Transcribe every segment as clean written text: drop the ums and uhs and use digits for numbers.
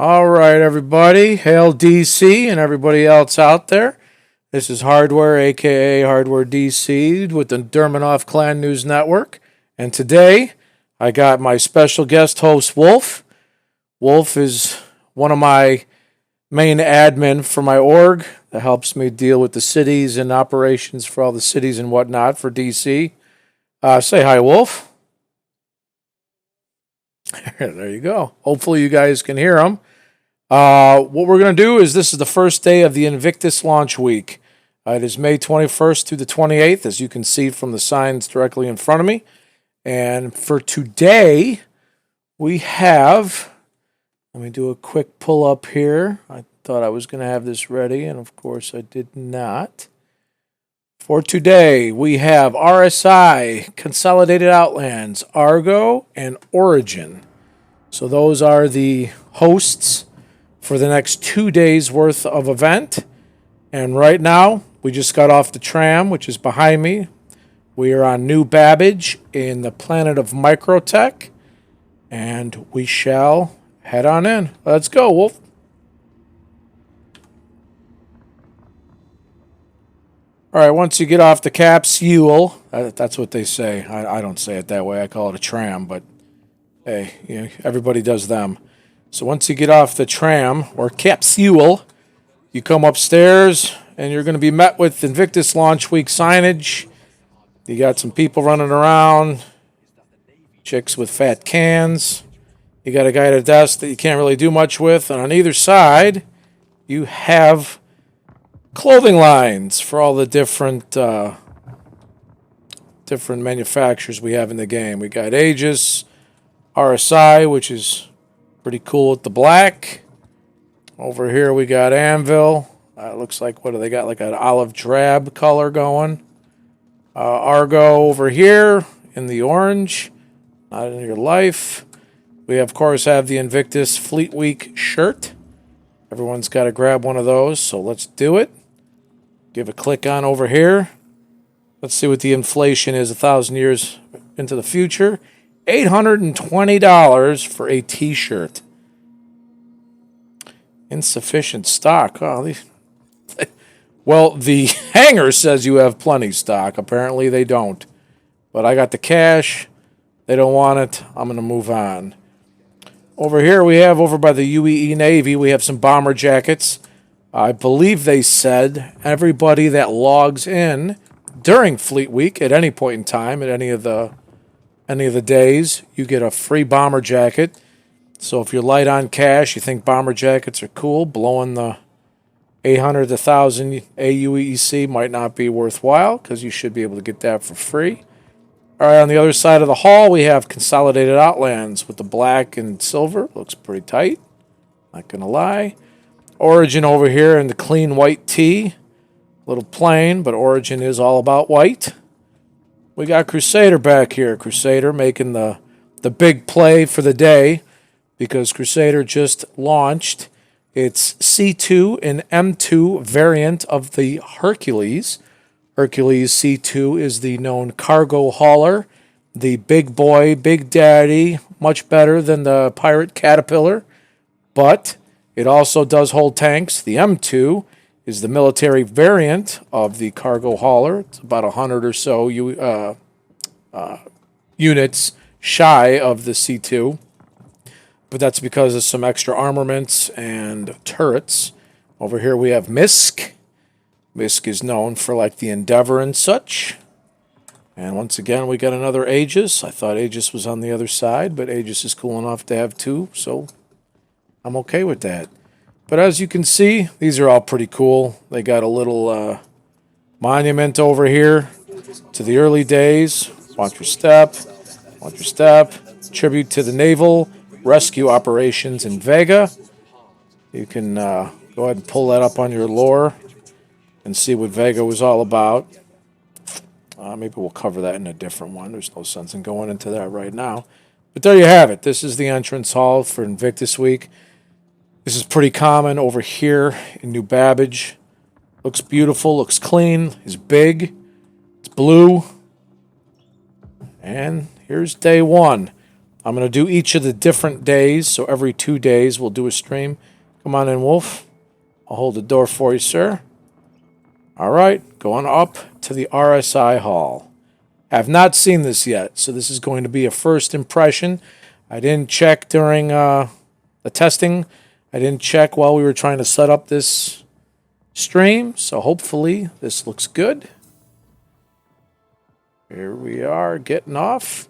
All right, everybody. Hail DC and everybody else out there. This is Hardware, aka Hardware DC, with the Durmanhoth Clan News Network. And today, I got my special guest host, Wolf. Wolf is one of my main admin for my org that helps me deal with the cities and operations for all the cities and whatnot for DC. Say hi, Wolf. There you go. Hopefully, you guys can hear him. What we're going to do is this is the first day of the Invictus launch week. It is May 21st through the 28th, as you can see from the signs directly in front of me. And for today, we have, let me do a quick pull up here. I thought I was going to have this ready, and of course I did not. For today, we have RSI, Consolidated Outlands, Argo, and Origin. So those are the hosts for the next 2 days worth of event. And right now, we just got off the tram, which is behind me. We are on New Babbage in the planet of Microtech. And we shall head on in. Let's go, Wolf. All right, once you get off the capsule, that's what they say. I don't say it that way. I call it a tram, but hey, you know, everybody does them. So once you get off the tram or capsule, you come upstairs and you're going to be met with Invictus Launch Week signage. You got some people running around, chicks with fat cans. You got a guy at a desk that you can't really do much with. And on either side, you have clothing lines for all the different manufacturers we have in the game. We got Aegis, RSI, which is pretty cool with the black. Over here we got Anvil. Looks like, what do they got? Like an olive drab color going. Argo over here in the orange. Not in your life. We, of course, have the Invictus Fleet Week shirt. Everyone's got to grab one of those, so let's do it. Give a click on over here. Let's see what the inflation is 1,000 years into the future. $820 for a t-shirt. Insufficient stock. Oh, well, the hanger says you have plenty stock. Apparently they don't. But I got the cash. They don't want it. I'm going to move on. Over here we have, over by the UEE Navy, we have some bomber jackets. I believe they said everybody that logs in during Fleet Week at any point in time, at any of the days, you get a free bomber jacket. So if you're light on cash, you think bomber jackets are cool, blowing the 800 to 1,000 AUEC might not be worthwhile, because you should be able to get that for free. All right, on the other side of the hall, we have Consolidated Outlands with the black and silver. Looks pretty tight, not going to lie. Origin over here in the clean white tee. A little plain, but Origin is all about white. We got Crusader back here. Crusader making the big play for the day, because Crusader just launched its C2 and M2 variant of the Hercules. Hercules C2 is the known cargo hauler, the big boy, big daddy, much better than the Pirate Caterpillar, but it also does hold tanks. The M2 is the military variant of the cargo hauler. It's about 100 or so units shy of the C2. But that's because of some extra armaments and turrets. Over here we have Misc. Misc is known for like the Endeavor and such. And once again, we got another Aegis. I thought Aegis was on the other side, but Aegis is cool enough to have two, so I'm okay with that. But as you can see, these are all pretty cool. They got a little monument over here to the early days. Watch your step. Watch your step. Tribute to the naval rescue operations in Vega. You can go ahead and pull that up on your lore and see what Vega was all about. Maybe we'll cover that in a different one. There's no sense in going into that right now. But there you have it. This is the entrance hall for Invictus Week. This is pretty common over here in New Babbage. Looks beautiful, looks clean, is big, it's blue. And here's day one. I'm going to do each of the different days, so every 2 days we'll do a stream. Come on in, Wolf. I'll hold the door for you, sir. All right, going up to the RSI Hall. I have not seen this yet, so this is going to be a first impression. I didn't check during the testing. I didn't check while we were trying to set up this stream, so hopefully this looks good. Here we are, getting off.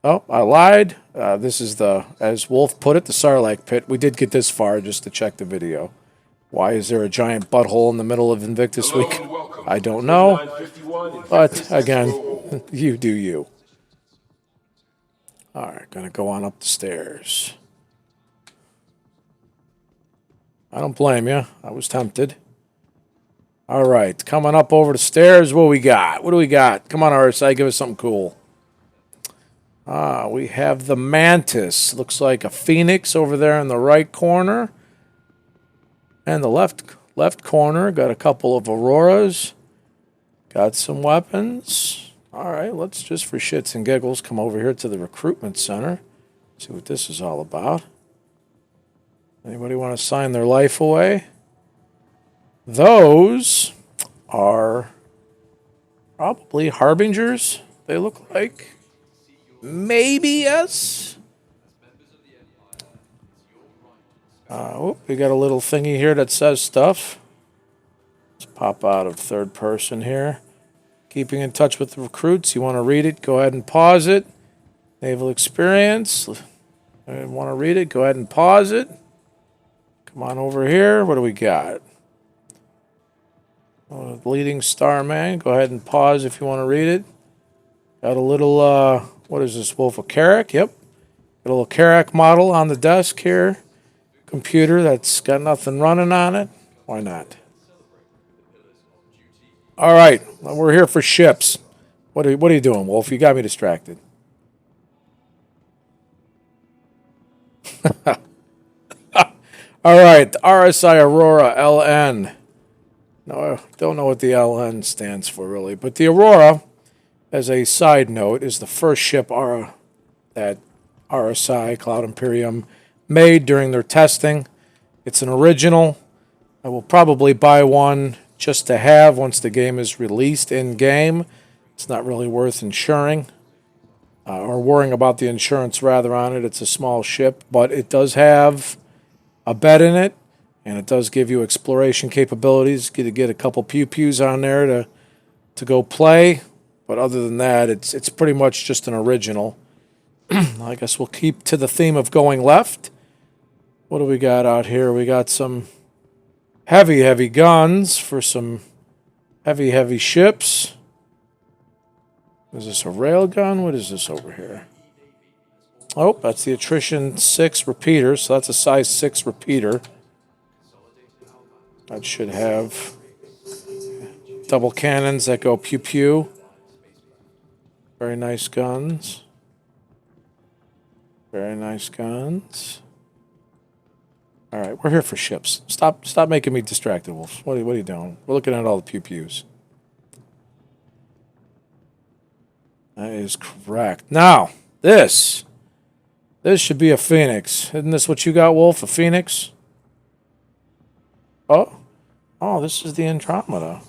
Oh, I lied. This is the, as Wolf put it, the Sarlacc pit. We did get this far just to check the video. Why is there a giant butthole in the middle of Invictus Week? I don't know. But, again, you do you. All right, going to go on up the stairs. I don't blame you. I was tempted. All right, coming up over the stairs, what we got? What do we got? Come on, RSI, give us something cool. We have the Mantis. Looks like a phoenix over there in the right corner. And the left corner, got a couple of Auroras. Got some weapons. All right, let's just for shits and giggles come over here to the recruitment center. See what this is all about. Anybody want to sign their life away? Those are probably harbingers, they look like. Maybe yes. We got a little thingy here that says stuff. Let's pop out of third person here. Keeping in touch with the recruits. You want to read it, go ahead and pause it. Naval experience. Want to read it, go ahead and pause it. Come on over here. What do we got? Leading star man. Go ahead and pause if you want to read it. Got a little, what is this, Wolf of Carrack? Yep. Got a little Carrack model on the desk here. Computer that's got nothing running on it. Why not? All right. We're here for ships. What are you doing, Wolf? You got me distracted. All right. The RSI Aurora LN. No, I don't know what the LN stands for, really. But the Aurora, as a side note, is the first ship that RSI, Cloud Imperium, made during their testing. It's an original. I will probably buy one just to have once the game is released in-game. It's not really worth insuring, or worrying about the insurance, rather, on it. It's a small ship, but it does have a bed in it. And it does give you exploration capabilities. Get a couple pew-pews on there to go play. But other than that, it's pretty much just an original. I guess we'll keep to the theme of going left. What do we got out here? We got some heavy guns for some heavy ships. Is this a railgun? What is this over here? Oh, that's the Attrition 6 repeater. So that's a size 6 repeater. That should have double cannons that go pew-pew. Very nice guns. Very nice guns. All right, we're here for ships. Stop making me distracted, Wolf. What are you doing? We're looking at all the pew-pews. That is correct. Now, this should be a Phoenix. Isn't this what you got, Wolf? A Phoenix? Oh, this is the Andromeda.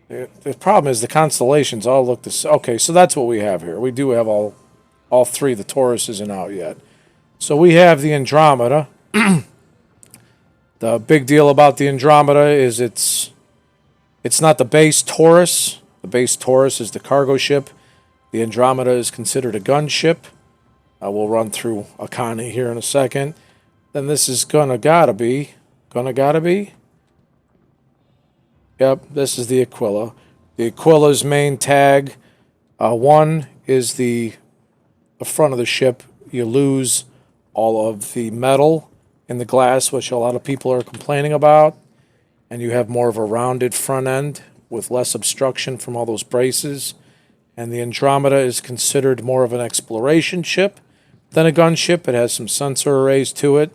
The problem is the constellations all look the same. Okay, so that's what we have here. We do have all three. The Taurus isn't out yet. So we have the Andromeda. The big deal about the Andromeda is it's not the base Taurus. The base Taurus is the cargo ship. The Andromeda is considered a gunship. We'll run through Akani here in a second. Then this is gotta be. Yep, this is the Aquila. The Aquila's main tag, one is the front of the ship. You lose all of the metal in the glass, which a lot of people are complaining about, and you have more of a rounded front end with less obstruction from all those braces. And the Andromeda is considered more of an exploration ship than a gunship. It has some sensor arrays to it.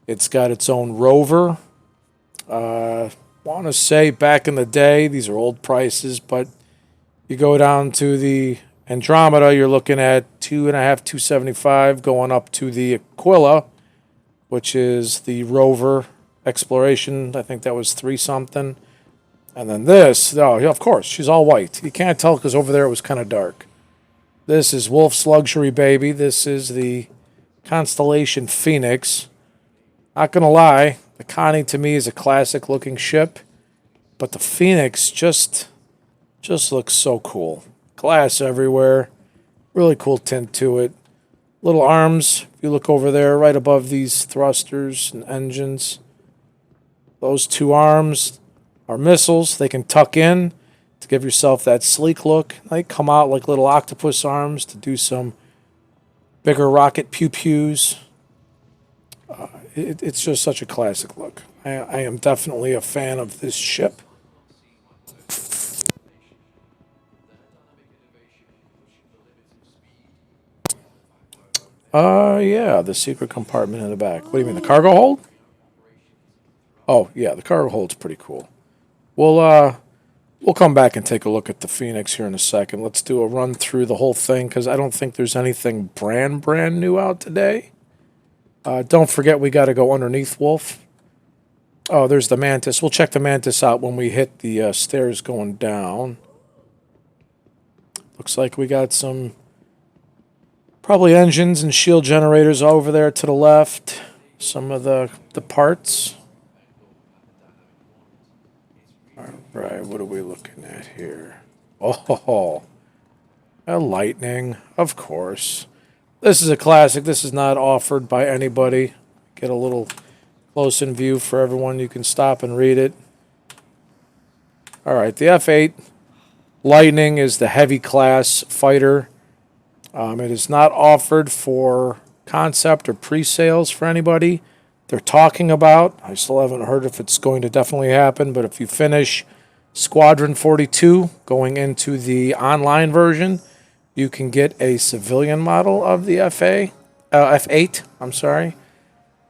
It's got its own rover. Want to say back in the day, these are old prices, but you go down to the Andromeda, you're looking at 2.5, 275, going up to the Aquila, which is the rover exploration. I think that was 3 something. And then this, oh, yeah, of course, she's all white. You can't tell because over there it was kind of dark. This is Wolf's Luxury Baby. This is the Constellation Phoenix. Not going to lie, the Connie to me is a classic looking ship. But the Phoenix just looks so cool. Glass everywhere. Really cool tint to it. Little arms, if you look over there, right above these thrusters and engines. Those 2 arms are missiles. They can tuck in to give yourself that sleek look. They come out like little octopus arms to do some bigger rocket pew-pews. It's just such a classic look. I am definitely a fan of this ship. Yeah, the secret compartment in the back. What do you mean, the cargo hold? Oh, yeah, the cargo hold's pretty cool. We'll come back and take a look at the Phoenix here in a second. Let's do a run through the whole thing because I don't think there's anything brand new out today. Don't forget we got to go underneath Wolf. Oh, there's the Mantis. We'll check the Mantis out when we hit the stairs going down. Looks like we got some probably engines and shield generators over there to the left. Some of the parts. All right, what are we looking at here? Oh, a lightning, of course. This is a classic. This is not offered by anybody. Get a little close in view for everyone. You can stop and read it. All right, the F8 Lightning is the heavy class fighter. It is not offered for concept or pre-sales for anybody. They're talking about, I still haven't heard if it's going to definitely happen, but if you finish Squadron 42 going into the online version, you can get a civilian model of the F8. I'm sorry.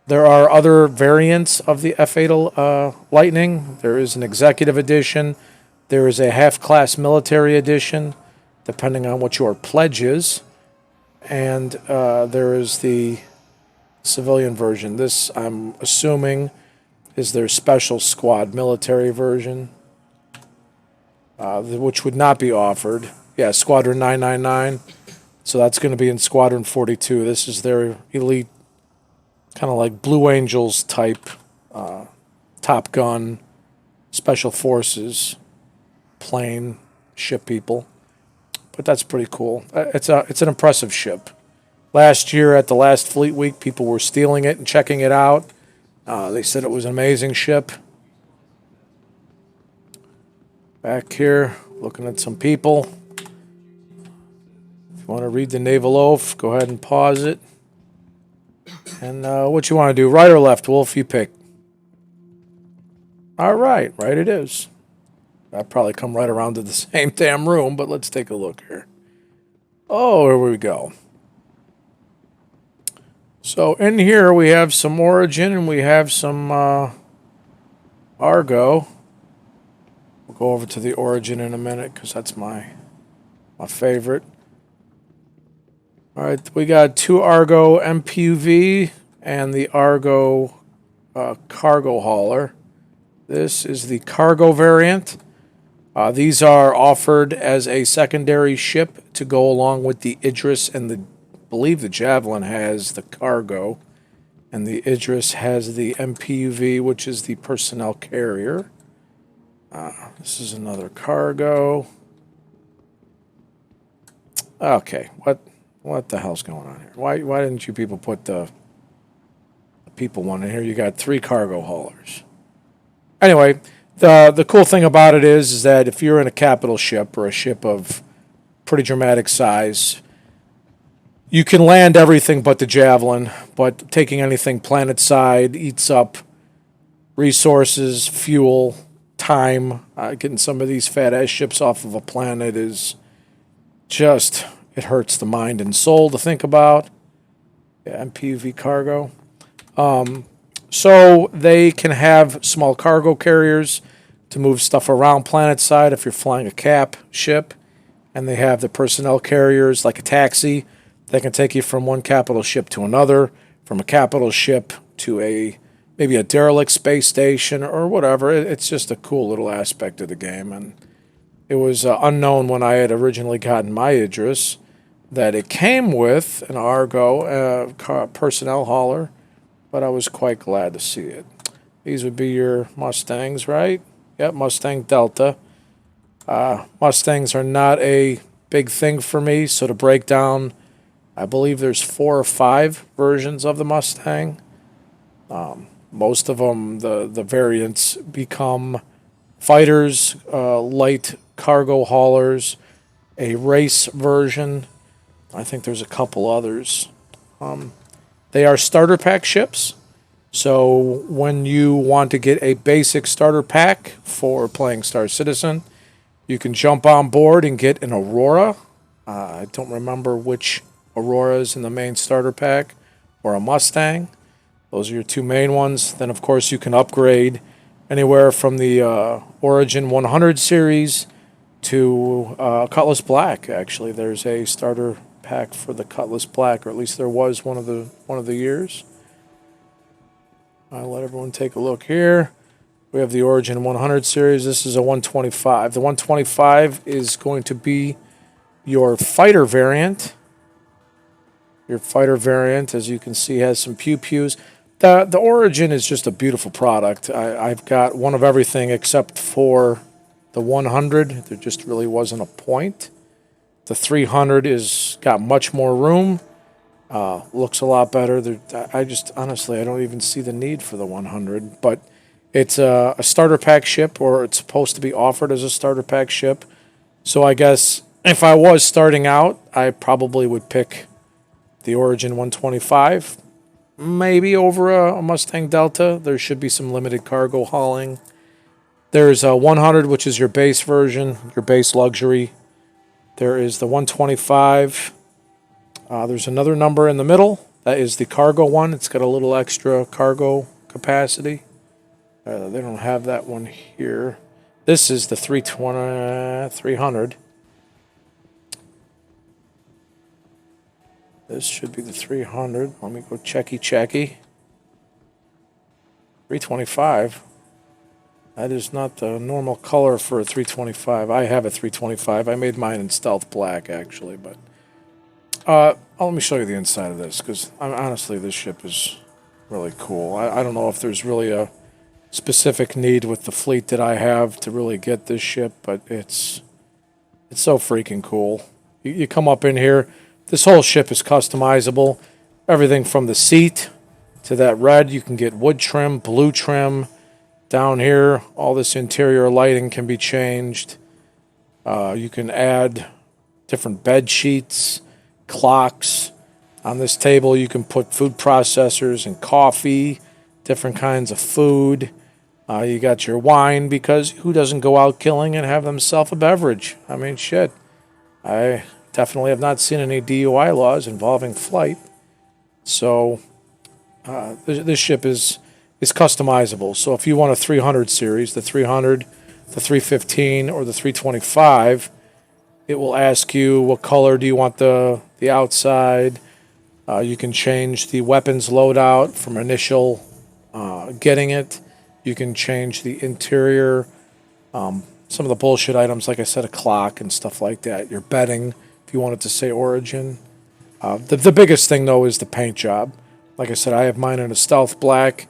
There are other variants of the F8 Lightning. There is an executive edition. There is a half-class military edition, depending on what your pledge is. And there is the civilian version. This, I'm assuming, is their special squad military version, which would not be offered. Yeah, Squadron 999. So that's going to be in Squadron 42. This is their elite, kind of like Blue Angels type, Top Gun, Special Forces, plane, ship people. But that's pretty cool. It's an impressive ship. Last year at the last Fleet Week, people were stealing it and checking it out. They said it was an amazing ship. Back here, looking at some people. If you want to read the Naval Oath, go ahead and pause it. And what you want to do, right or left, Wolf, you pick. All right, right it is. I'd probably come right around to the same damn room, but let's take a look here. Oh, here we go. So in here we have some Origin and we have some Argo. We'll go over to the Origin in a minute because that's my favorite. All right, we got 2 Argo MPUV and the Argo cargo hauler. This is the cargo variant. These are offered as a secondary ship to go along with the Idris and I believe the Javelin has the cargo, and the Idris has the MPUV, which is the personnel carrier. This is another cargo. Okay, what the hell's going on here? Why didn't you people put the people one in here? You got 3 cargo haulers. Anyway, the cool thing about it is that if you're in a capital ship or a ship of pretty dramatic size, you can land everything but the Javelin, but taking anything planet side eats up resources, fuel, time. Getting some of these fat ass ships off of a planet is just, it hurts the mind and soul to think about. Yeah, MPUV cargo. So they can have small cargo carriers to move stuff around planet side if you're flying a cap ship. and they have the personnel carriers like a taxi that can take you from one capital ship to another, from a capital ship to maybe a derelict space station or whatever. It's just a cool little aspect of the game, and it was unknown when I had originally gotten my Idris that it came with an Argo personnel hauler, but I was quite glad to see it. These would be your Mustangs, right? Yep, Mustang Delta. Mustangs are not a big thing for me, so to break down, I believe there's 4 or 5 versions of the Mustang. Most of them, the variants become fighters, light cargo haulers, a race version. I think there's a couple others. They are starter pack ships. So when you want to get a basic starter pack for playing Star Citizen, you can jump on board and get an Aurora. I don't remember which Aurora is in the main starter pack, or a Mustang. Those are your 2 main ones. Then, of course, you can upgrade anywhere from the Origin 100 series to Cutlass Black. Actually, there's a starter pack for the Cutlass Black, or at least there was one of the years. I'll let everyone take a look here. We have the Origin 100 series. This is a 125. The 125 is going to be your fighter variant. Your fighter variant, as you can see, has some pew-pews. The Origin is just a beautiful product. I've got one of everything except for the 100. There just really wasn't a point. The 300 is got much more room. Looks a lot better. Honestly, I don't even see the need for the 100. But it's a starter pack ship, or it's supposed to be offered as a starter pack ship. So I guess if I was starting out, I probably would pick the Origin 125. Maybe over a Mustang Delta. There should be some limited cargo hauling. There's a 100, which is your base version, your base luxury. There is the 125. There's another number in the middle. That is the cargo one. It's got a little extra cargo capacity. They don't have that one here. This is the 300. This should be the 300. Let me go checky. 325. That is not the normal color for a 325. I have a 325. I made mine in stealth black, actually. But let me show you the inside of this, because honestly, this ship is really cool. I don't know if there's really a specific need with the fleet that I have to really get this ship, but it's so freaking cool. You come up in here. This whole ship is customizable. Everything from the seat to that red, you can get wood trim, blue trim. Down here, all this interior lighting can be changed. You can add different bed sheets, clocks. On this table, you can put food processors and coffee, different kinds of food. You got your wine, because who doesn't go out killing and have themselves a beverage? I mean, shit. I definitely have not seen any DUI laws involving flight. So this ship is customizable. So if you want a 300 series, the 300, the 315, or the 325, it will ask you what color do you want the outside. You can change the weapons loadout from initial getting it. You can change the interior. Some of the bullshit items, like I said, a clock and stuff like that. Your bedding, if you wanted to say Origin. The biggest thing, though, is the paint job. Like I said, I have mine in a stealth black.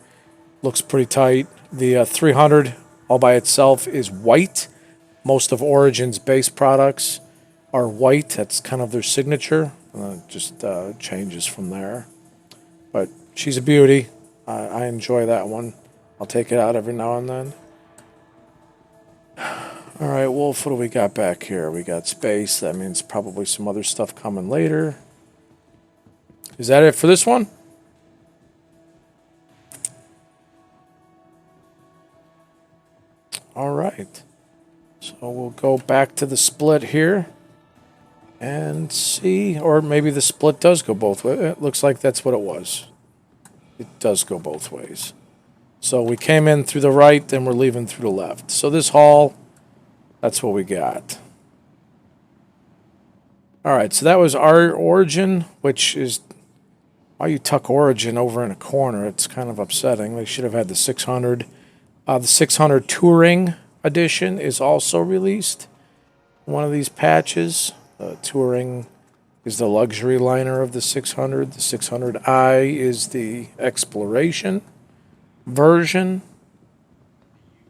Looks pretty tight. The 300 all by itself is white. Most of Origin's base products are white. That's kind of their signature. It just changes from there. But she's a beauty. I enjoy that one. I'll take it out every now and then. All right, Wolf, what do we got back here? We got space. That means probably some other stuff coming later. Is that it for this one? All right. So we'll go back to the split here and see, or maybe the split does go both ways. It looks like that's what it was. It does go both ways. So we came in through the right, and we're leaving through the left. So this hall, that's what we got. All right, so that was our Origin, which is why you tuck Origin over in a corner. It's kind of upsetting. They should have had the 600. The 600 Touring Edition is also released. One of these patches. Touring is the luxury liner of the 600. The 600i is the exploration version.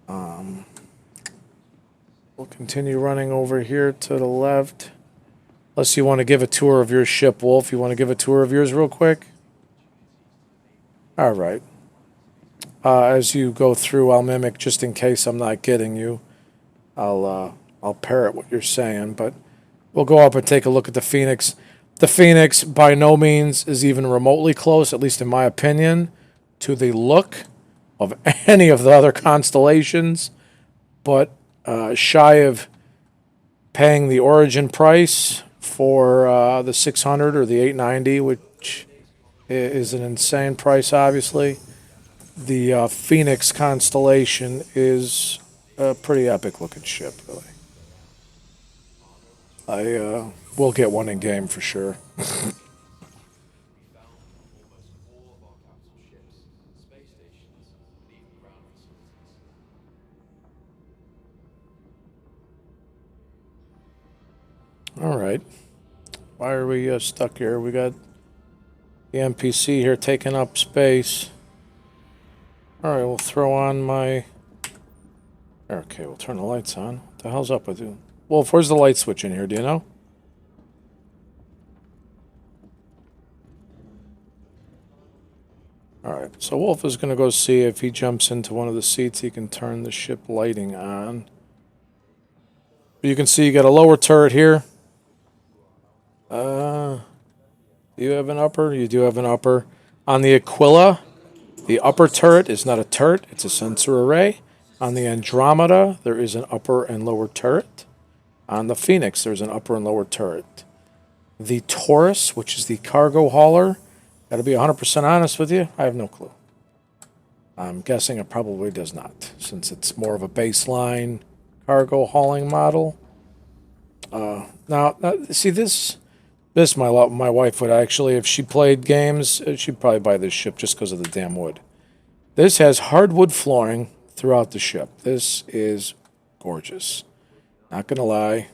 We'll continue running over here to the left. Unless you want to give a tour of your ship, Wolf. You want to give a tour of yours real quick? All right. As you go through, I'll mimic just in case I'm not getting you. I'll parrot what you're saying, but we'll go up and take a look at the Phoenix. The Phoenix by no means is even remotely close, at least in my opinion, to the look of any of the other constellations, but shy of paying the Origin price for the 600 or the 890, which is an insane price, obviously. The Phoenix constellation is a pretty epic-looking ship, really. I will get one in game for sure. All right. Why are we stuck here? We got the NPC here taking up space. All right, we'll throw on my... Okay, we'll turn the lights on. What the hell's up with you? Wolf, where's the light switch in here? Do you know? All right, so Wolf is going to go see if he jumps into one of the seats, he can turn the ship lighting on. You can see you got a lower turret here. Do you have an upper? You do have an upper. On the Aquila, the upper turret is not a turret, it's a sensor array. On the Andromeda, there is an upper and lower turret. On the Phoenix, there's an upper and lower turret. The Taurus, which is the cargo hauler, gotta be 100% honest with you, I have no clue. I'm guessing it probably does not, since it's more of a baseline cargo hauling model. Now, see this my wife would actually, if she played games, she'd probably buy this ship just because of the damn wood. This has hardwood flooring throughout the ship. This is gorgeous. Not gonna lie.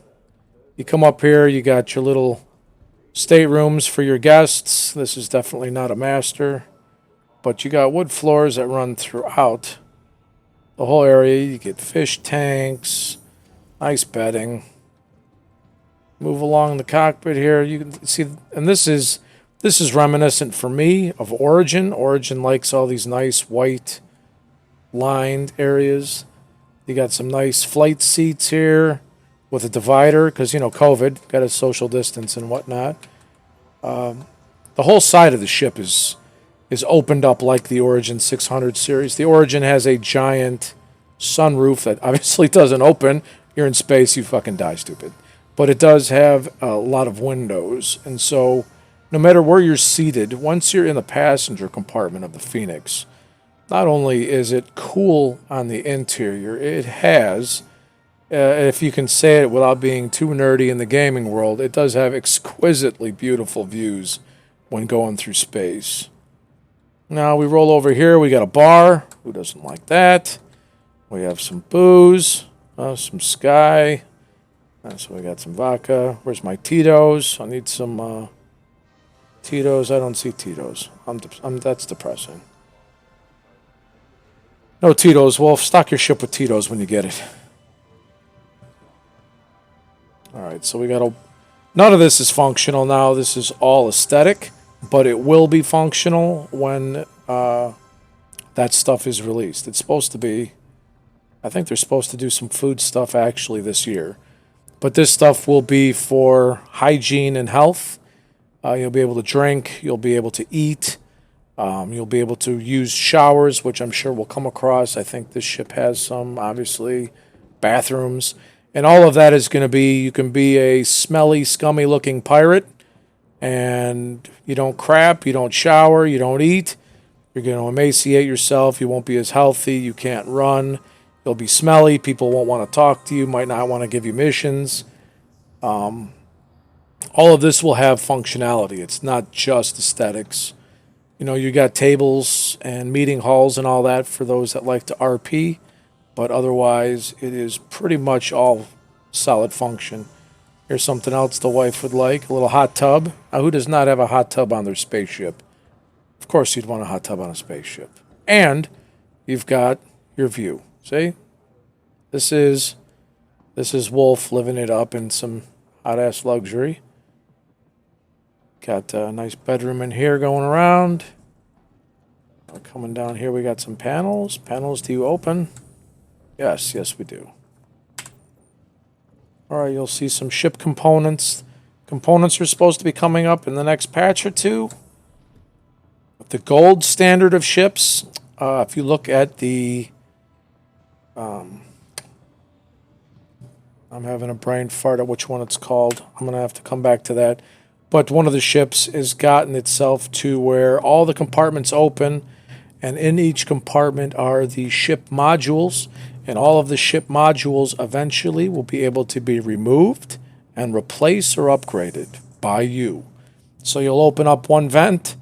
You come up here, you got your little staterooms for your guests. This is definitely not a master, but you got wood floors that run throughout the whole area. You get fish tanks, nice bedding. Move along the cockpit here. You can see, and this is reminiscent for me of Origin. Origin likes all these nice white lined areas. You got some nice flight seats here with a divider because, you know, COVID, got a social distance and whatnot. The whole side of the ship is opened up like the Origin 600 series. The Origin has a giant sunroof that obviously doesn't open. You're in space, you fucking die, stupid. But it does have a lot of windows, and so no matter where you're seated, once you're in the passenger compartment of the Phoenix, not only is it cool on the interior, it has, if you can say it without being too nerdy in the gaming world, it does have exquisitely beautiful views when going through space. Now we roll over here, we got a bar. Who doesn't like that? We have some booze, some Sky. So we got some vodka. Where's my Tito's? I need some Tito's. I don't see Tito's. That's depressing. No Tito's. Well, stock your ship with Tito's when you get it. All right, so we got none of this is functional now. This is all aesthetic, but it will be functional when that stuff is released. It's supposed to be. I think they're supposed to do some food stuff actually this year. But this stuff will be for hygiene and health. You'll be able to drink. You'll be able to eat. You'll be able to use showers, which I'm sure we'll come across. I think this ship has some, obviously, bathrooms. And all of that is going to be, you can be a smelly, scummy-looking pirate, and you don't crap, you don't shower, you don't eat. You're going to emaciate yourself. You won't be as healthy. You can't run. You'll be smelly. People won't want to talk to you, might not want to give you missions. all of this will have functionality. It's not just aesthetics. You know, you got tables and meeting halls and all that for those that like to RP, but otherwise it is pretty much all solid function. Here's something else the wife would like, a little hot tub. Who does not have a hot tub on their spaceship? Of course you'd want a hot tub on a spaceship. And you've got your view. See? This is Wolf living it up in some hot-ass luxury. Got a nice bedroom in here going around. Coming down here, we got some panels. Panels, do you open? Yes, we do. All right, you'll see some ship components. Components are supposed to be coming up in the next patch or two. But the gold standard of ships, if you look at the... I'm having a brain fart at which one it's called. I'm going to have to come back to that. But one of the ships has gotten itself to where all the compartments open, and in each compartment are the ship modules, and all of the ship modules eventually will be able to be removed and replaced or upgraded by you. So you'll open up one vent,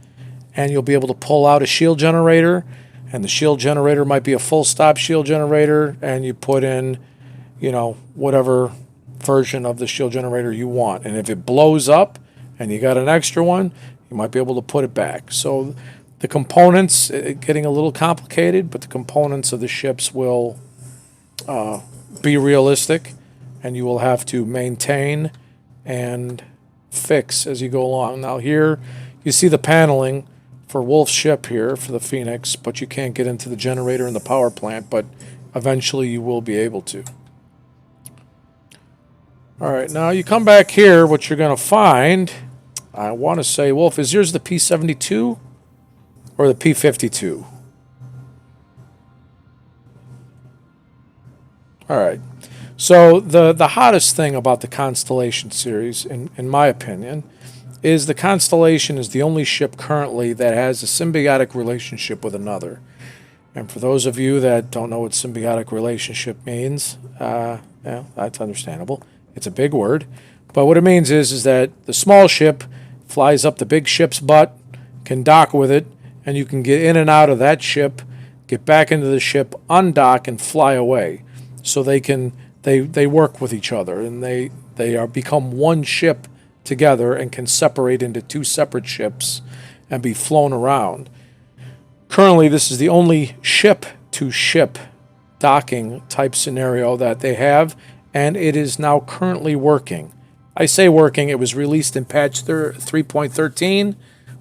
and you'll be able to pull out a shield generator, and the shield generator might be a full-stop shield generator, and you put in, you know, whatever version of the shield generator you want. And if it blows up and you got an extra one, you might be able to put it back. So the components, getting a little complicated, but the components of the ships will be realistic, and you will have to maintain and fix as you go along. Now here you see the paneling for Wolf's ship here for the Phoenix, but you can't get into the generator and the power plant, but eventually you will be able to. All right, now you come back here, what you're going to find, I want to say, Wolf, is yours the P-72 or the P-52? All right. So the hottest thing about the Constellation series, in my opinion, is the Constellation is the only ship currently that has a symbiotic relationship with another. And for those of you that don't know what symbiotic relationship means, yeah, that's understandable. It's a big word. But what it means is that the small ship flies up the big ship's butt, can dock with it, and you can get in and out of that ship, get back into the ship, undock, and fly away. So they work with each other, and they become one ship together and can separate into two separate ships and be flown around. Currently, this is the only ship-to-ship docking type scenario that they have, and it is now currently working. I say working, it was released in patch 3.13,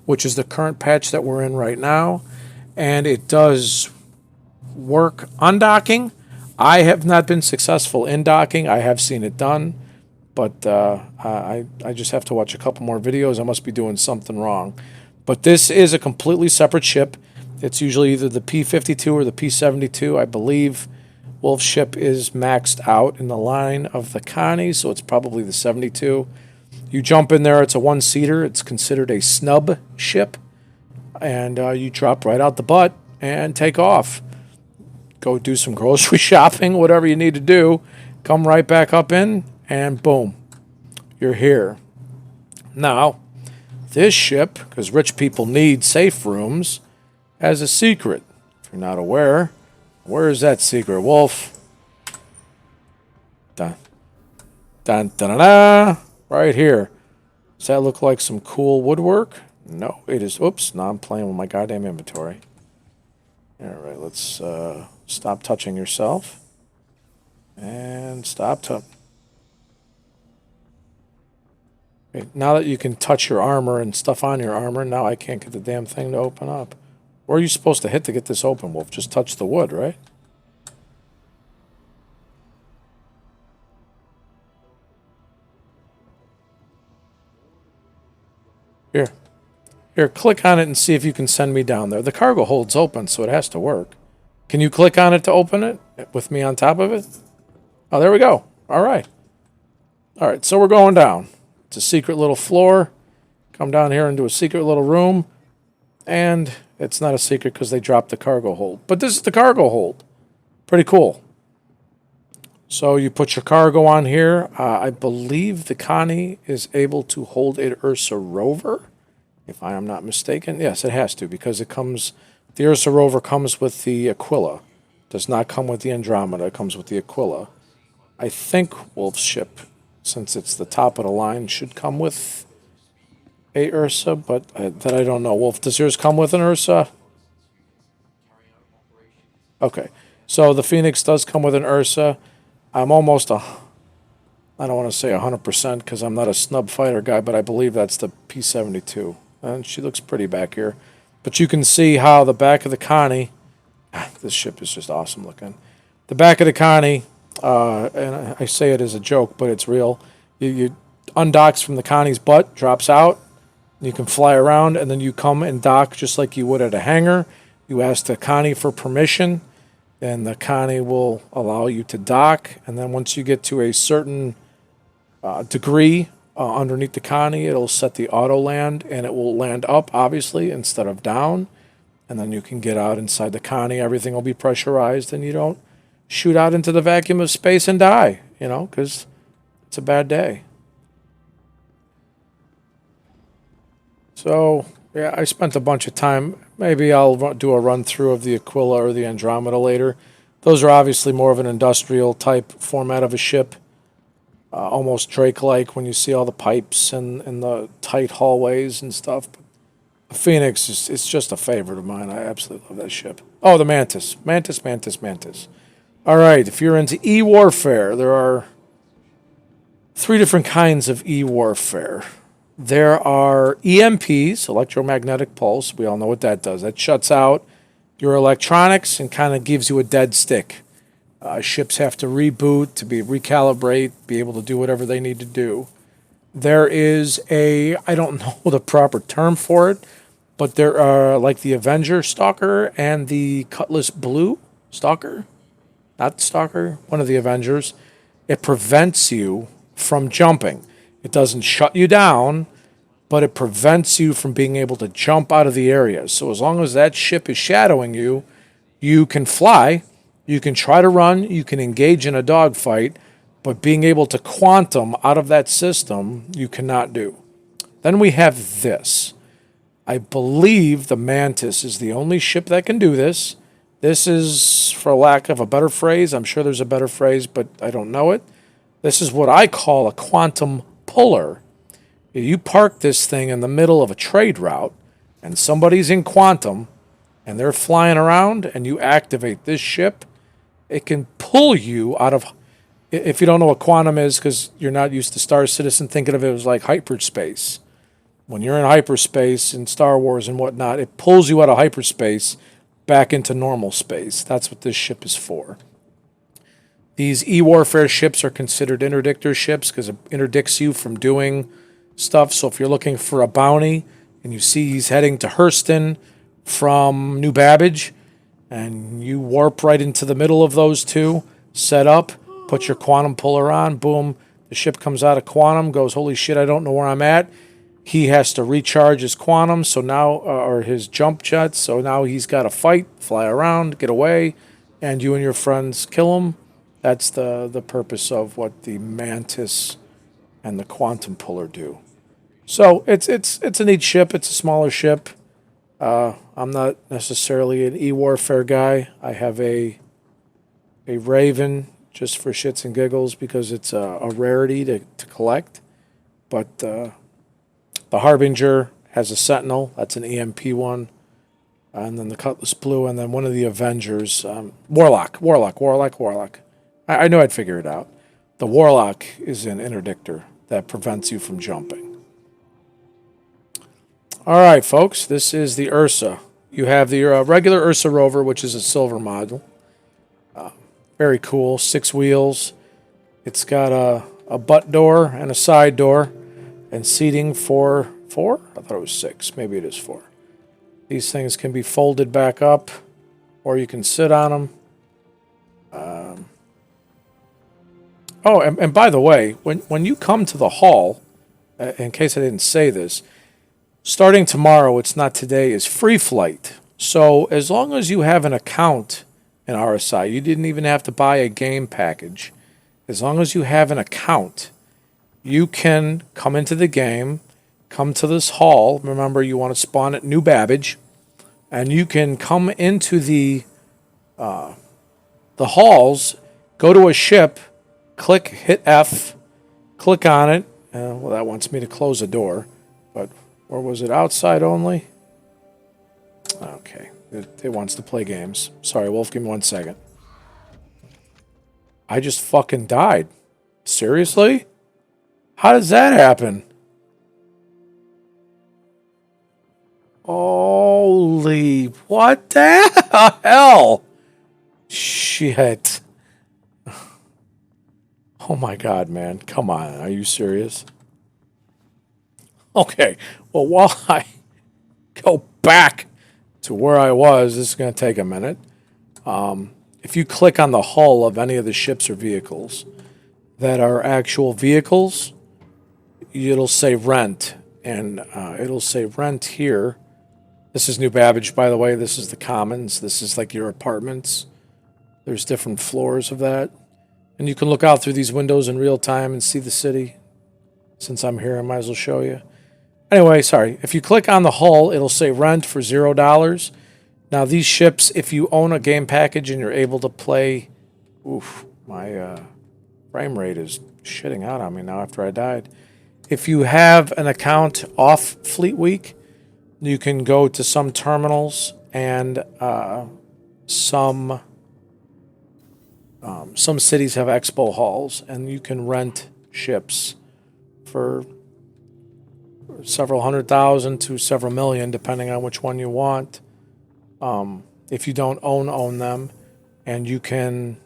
which is the current patch that we're in right now, and it does work undocking. I have not been successful in docking. I have seen it done, but I just have to watch a couple more videos. I must be doing something wrong. But this is a completely separate ship. It's usually either the P-52 or the P-72. I believe Wolf's ship is maxed out in the line of the Connie, so it's probably the 72. You jump in there, it's a one-seater. It's considered a snub ship, and you drop right out the butt and take off. Go do some grocery shopping, whatever you need to do. Come right back up in, and boom, you're here. Now, this ship, because rich people need safe rooms, has a secret. If you're not aware, where is that secret, Wolf? Dun, dun, dun, dun, dun. Right here. Does that look like some cool woodwork? No, it is. Oops, now I'm playing with my goddamn inventory. All right, let's stop touching yourself. And stop touching. Now that you can touch your armor and stuff on your armor, now I can't get the damn thing to open up. Where are you supposed to hit to get this open, Wolf? Just touch the wood, right? Here. Here, click on it and see if you can send me down there. The cargo hold's open, so it has to work. Can you click on it to open it with me on top of it? Oh, there we go. All right. All right, so we're going down. It's a secret little floor. Come down here into a secret little room. And it's not a secret because they dropped the cargo hold. But this is the cargo hold. Pretty cool. So you put your cargo on here. I believe the Connie is able to hold an Ursa Rover, if I am not mistaken. Yes, it has to, because it comes. The Ursa Rover comes with the Aquila. Does not come with the Andromeda. It comes with the Aquila. I think Wolf's ship, since it's the top of the line, should come with a Ursa, but that I don't know. Wolf, does yours come with an Ursa? Okay. So the Phoenix does come with an Ursa. I'm almost I don't want to say 100% because I'm not a snub fighter guy, but I believe that's the P-72. And she looks pretty back here. But you can see how the back of the Connie, this ship is just awesome looking. The back of the Connie, and I say it as a joke, but it's real. You undocks from the Connie's butt, drops out. You can fly around, and then you come and dock just like you would at a hangar. You ask the Connie for permission, and the Connie will allow you to dock. And then once you get to a certain degree underneath the Connie, it'll set the auto land, and it will land up, obviously, instead of down. And then you can get out inside the Connie. Everything will be pressurized, and you don't shoot out into the vacuum of space and die, because it's a bad day. So, yeah, I spent a bunch of time. Maybe I'll do a run-through of the Aquila or the Andromeda later. Those are obviously more of an industrial type format of a ship. Almost Drake-like when you see all the pipes and the tight hallways and stuff. But the Phoenix, it's just a favorite of mine. I absolutely love that ship. Oh, the Mantis. Mantis. All right, if you're into E-warfare, there are 3 different kinds of E-warfare. There are EMPs, electromagnetic pulse. We all know what that does. That shuts out your electronics and kind of gives you a dead stick. Ships have to reboot, to recalibrate, be able to do whatever they need to do. There is I don't know the proper term for it, but there are like the Avenger Stalker and the Cutlass Blue Stalker. Not Stalker, one of the Avengers. It prevents you from jumping. It doesn't shut you down, but it prevents you from being able to jump out of the area. So as long as that ship is shadowing you, you can fly, you can try to run, you can engage in a dogfight, but being able to quantum out of that system, you cannot do. Then we have this. I believe the Mantis is the only ship that can do this. This is, for lack of a better phrase, I'm sure there's a better phrase, but I don't know it. This is what I call a quantum puller. You park this thing in the middle of a trade route, and somebody's in quantum, and they're flying around, and you activate this ship, it can pull you out of... If you don't know what quantum is, because you're not used to Star Citizen, thinking of it as like hyperspace. When you're in hyperspace in Star Wars and whatnot, it pulls you out of hyperspace back into normal space. That's what this ship is for. These E-warfare ships are considered interdictor ships because it interdicts you from doing stuff. So if you're looking for a bounty and you see he's heading to Hurston from New Babbage and you warp right into the middle of those two, set up, put your quantum puller on, boom, the ship comes out of quantum, goes, holy shit, I don't know where I'm at. He has to recharge his quantum, so now, or his jump jets, so now he's got to fight, fly around, get away, and you and your friends kill him. That's the purpose of what the Mantis and the Quantum Puller do. So it's a neat ship. It's a smaller ship. I'm not necessarily an E-warfare guy. I have a Raven just for shits and giggles because it's a rarity to collect. But the Harbinger has a Sentinel. That's an EMP one. And then the Cutlass Blue, and then one of the Avengers, Warlock. I knew I'd figure it out. The Warlock is an interdictor that prevents you from jumping. All right, folks, this is the Ursa. You have the regular Ursa Rover, which is a silver model. Very cool, 6 wheels. It's got a butt door and a side door, and seating for 4? I thought it was 6. Maybe it is 4. These things can be folded back up, or you can sit on them. And by the way, when you come to the hall, in case I didn't say this, starting tomorrow, it's not today, is free flight. So as long as you have an account in RSI, you didn't even have to buy a game package. as long as you have an account, you can come into the game, come to this hall. Remember, you want to spawn at New Babbage, and you can come into the halls, go to a ship, hit F, click on it. Well, that wants me to close a door, but or was it outside only? Okay, it wants to play games. Sorry, Wolf, give me 1 second. I just fucking died. Seriously? How does that happen? Holy, what the hell? Shit. Oh my god, man. Come on, are you serious? Okay, well, while I go back to where I was, this is going to take a minute. If you click on the hull of any of the ships or vehicles that are actual vehicles, it'll say rent, and it'll say rent here. This is New Babbage, by the way. This is the commons. This is like your apartments. There's different floors of that. And you can look out through these windows in real time and see the city. Since I'm here, I might as well show you. Anyway, sorry. If you click on the hull, it'll say rent for $0. Now, these ships, if you own a game package and you're able to play... Oof, my frame rate is shitting out on me now after I died. If you have an account off Fleet Week, you can go to some terminals and some cities have expo halls, and you can rent ships for several $100,000 to several million, depending on which one you want. If you don't own them, and you can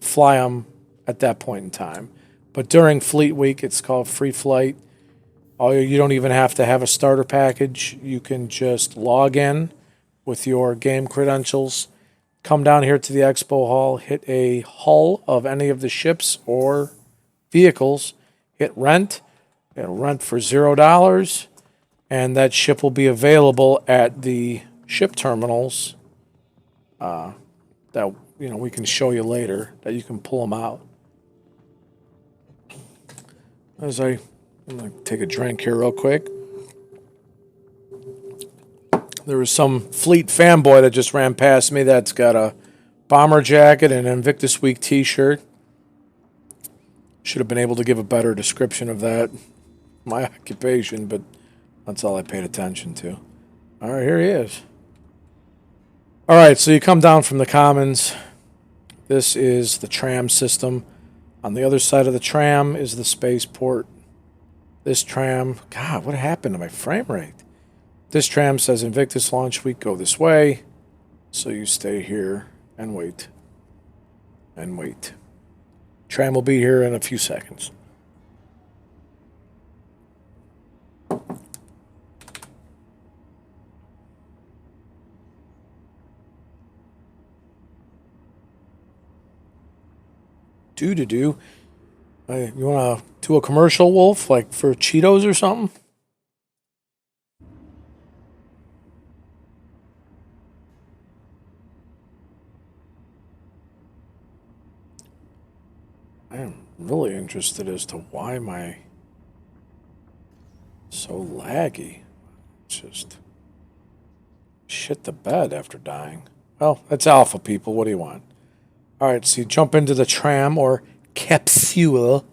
fly them at that point in time. But during Fleet Week, it's called Free Flight. You don't even have to have a starter package. You can just log in with your game credentials, come down here to the expo hall, hit a hull of any of the ships or vehicles, hit rent. It'll rent for $0, and that ship will be available at the ship terminals that we can show you later, that you can pull them out. I'm going to take a drink here real quick. There was some Fleet fanboy that just ran past me that's got a bomber jacket and an Invictus Week t-shirt. Should have been able to give a better description of that, my occupation, but that's all I paid attention to. All right, here he is. All right, so you come down from the commons. This is the tram system. On the other side of the tram is the spaceport. This tram, God, what happened to my frame rate? This tram says Invictus Launch Week, go this way. So you stay here and wait. And wait. Tram will be here in a few seconds. You want to do a commercial, Wolf, like for Cheetos or something? I am really interested as to why my so laggy. Just shit the bed after dying. Well, that's alpha, people. What do you want? All right, so you jump into the tram or capsule,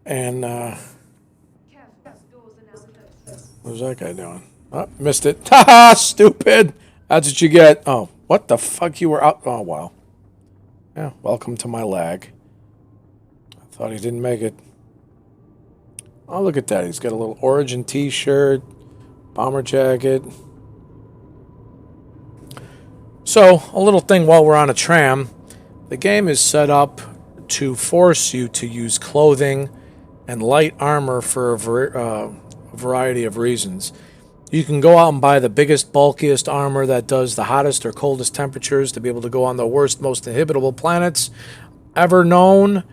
and what was that guy doing? Oh, missed it. Ha! Stupid. That's what you get. Oh, what the fuck? You were out. Oh, wow. Yeah, welcome to my lag. I thought he didn't make it. Oh, look at that. He's got a little Origin t-shirt, bomber jacket. So, a little thing while we're on a tram. The game is set up to force you to use clothing and light armor for a variety of reasons. You can go out and buy the biggest, bulkiest armor that does the hottest or coldest temperatures to be able to go on the worst, most inhabitable planets ever known,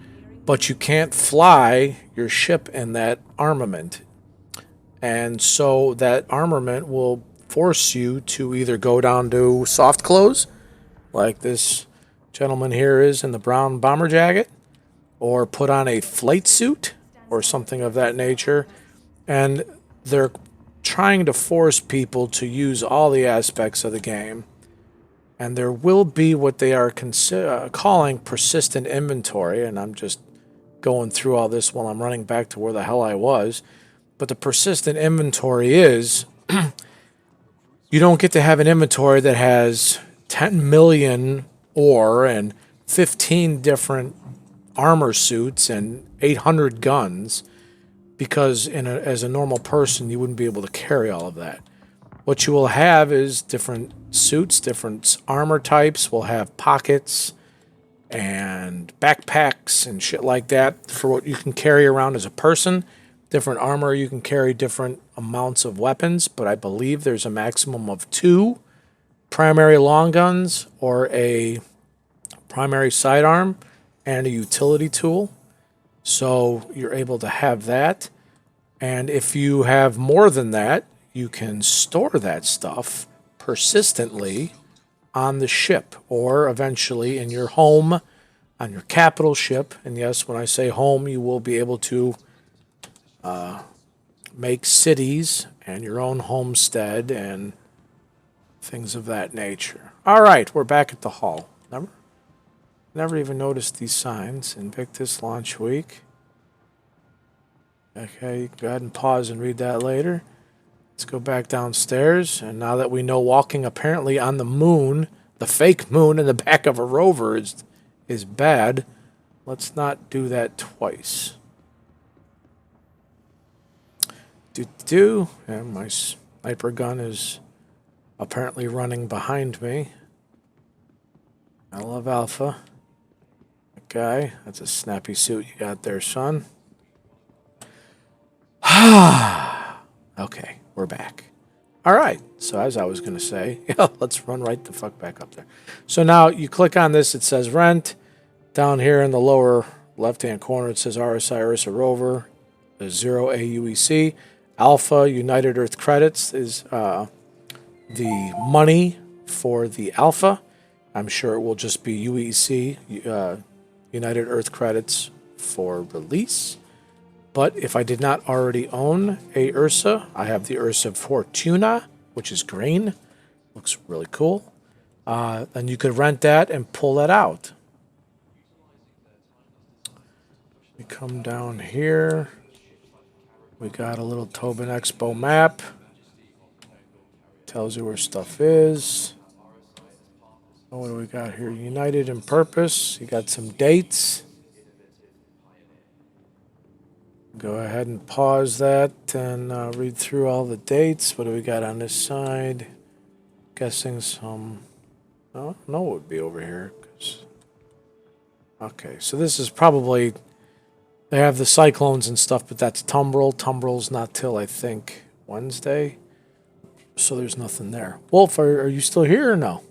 but you can't fly your ship in that armament. And so that armament will force you to either go down to soft clothes, like this Gentleman here is in the brown bomber jacket, or put on a flight suit or something of that nature. And they're trying to force people to use all the aspects of the game. And there will be what they are calling persistent inventory. And I'm just going through all this while I'm running back to where the hell I was. But the persistent inventory is you don't get to have an inventory that has 10 million ore and 15 different armor suits and 800 guns, because as a normal person you wouldn't be able to carry all of that. What you will have is different suits, different armor types will have pockets and backpacks and shit like that for what you can carry around as a person. Different armor, you can carry different amounts of weapons, but I believe there's a maximum of 2 primary long guns or a primary sidearm and a utility tool. So you're able to have that. And if you have more than that, you can store that stuff persistently on the ship or eventually in your home, on your capital ship. And yes, when I say home, you will be able to make cities and your own homestead and things of that nature. All right, we're back at the hull. Never even noticed these signs. Invictus launch week. Okay, you can go ahead and pause and read that later. Let's go back downstairs. And now that we know walking apparently on the moon, the fake moon in the back of a rover is bad, let's not do that twice. And my sniper gun is apparently running behind me. I love Alpha. Guy, that's a snappy suit you got there, son. Okay, we're back. All right, so as I was going to say, let's run right the fuck back up there. So now you click on this, it says rent. Down here in the lower left-hand corner, it says Rsi Ursa Rover, 0 AUEC. Alpha United Earth Credits is the money for the Alpha. I'm sure it will just be UEC, United Earth Credits for release. But if I did not already own a Ursa, I have the Ursa Fortuna, which is green. Looks really cool. Then you could rent that and pull that out. We come down here. We got a little Tobin Expo map. Tells you where stuff is. Oh, what do we got here? United in Purpose. You got some dates. Go ahead and pause that and read through all the dates. What do we got on this side? Guessing some... I don't know what would be over here. Okay, so this is probably... They have the cyclones and stuff, but that's Tumbrel. Tumbrel's not till, I think, Wednesday. So there's nothing there. Wolf, are you still here or no?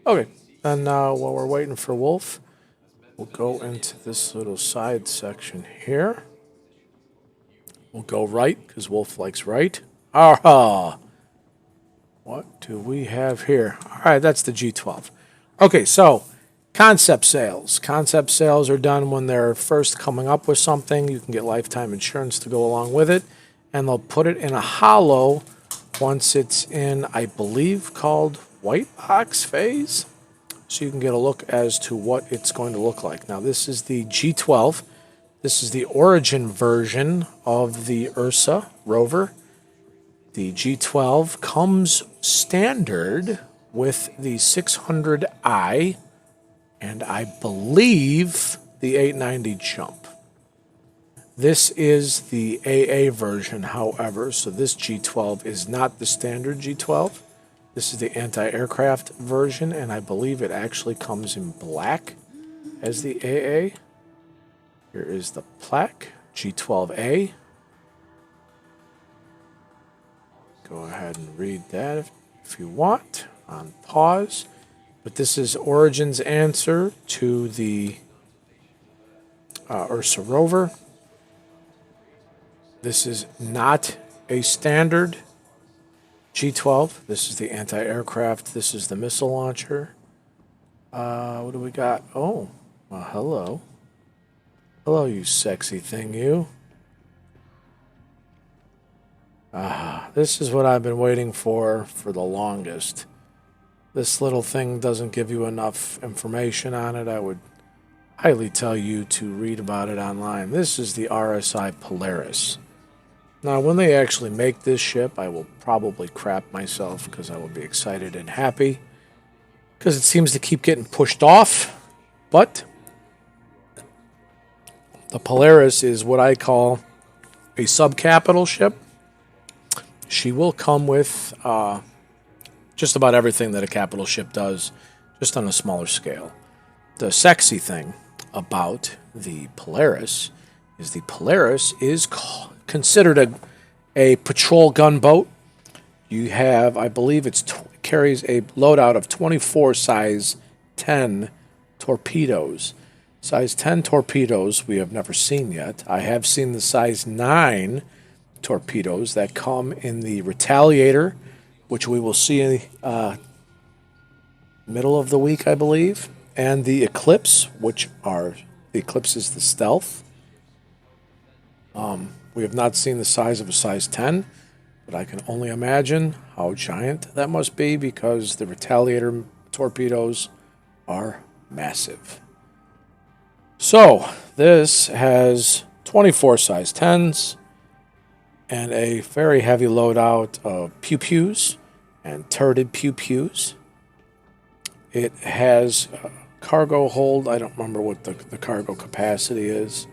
Okay, then while we're waiting for Wolf, we'll go into this little side section here. We'll go right, because Wolf likes right. Aha! What do we have here? All right, that's the G12. Okay, so concept sales. Concept sales are done when they're first coming up with something. You can get lifetime insurance to go along with it. And they'll put it in a hollow once it's in, I believe, called white box phase. So you can get a look as to what it's going to look like. Now, this is the G12. This is the origin version of the Ursa Rover. The G12 comes standard with the 600i and I believe the 890 jump. This is the AA version, however, so this G12 is not the standard G12. This is the anti-aircraft version, and I believe it actually comes in black as the AA. Here is the plaque, G12A. Go ahead and read that if you want on pause. But this is Origin's answer to the Ursa Rover. This is not a standard G-12. This is the anti-aircraft. This is the missile launcher. What do we got? Oh, well, hello. Hello, you sexy thing, you. This is what I've been waiting for the longest. This little thing doesn't give you enough information on it. I would highly tell you to read about it online. This is the RSI Polaris. Now, when they actually make this ship, I will probably crap myself because I will be excited and happy because it seems to keep getting pushed off. But the Polaris is what I call a subcapital ship. She will come with just about everything that a capital ship does, just on a smaller scale. The sexy thing about the Polaris is considered a patrol gunboat. You have, I believe it carries a loadout of 24 size 10 torpedoes. Size 10 torpedoes we have never seen yet. I have seen the size 9 torpedoes that come in the Retaliator, which we will see in the middle of the week, I believe, and the Eclipse, the Eclipse is the stealth. We have not seen the size of a size 10, but I can only imagine how giant that must be because the Retaliator torpedoes are massive. So, this has 24 size 10s and a very heavy loadout of pew-pews and turreted pew-pews. It has cargo hold. I don't remember what the cargo capacity is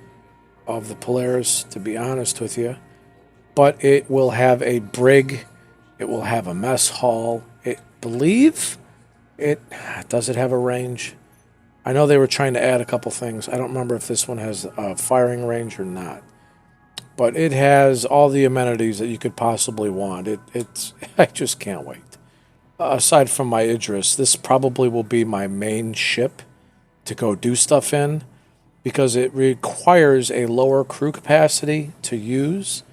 of the Polaris, to be honest with you. But it will have a brig. It will have a mess hall. Does it have a range? I know they were trying to add a couple things. I don't remember if this one has a firing range or not. But it has all the amenities that you could possibly want. I just can't wait. Aside from my Idris, this probably will be my main ship to go do stuff in because it requires a lower crew capacity to use,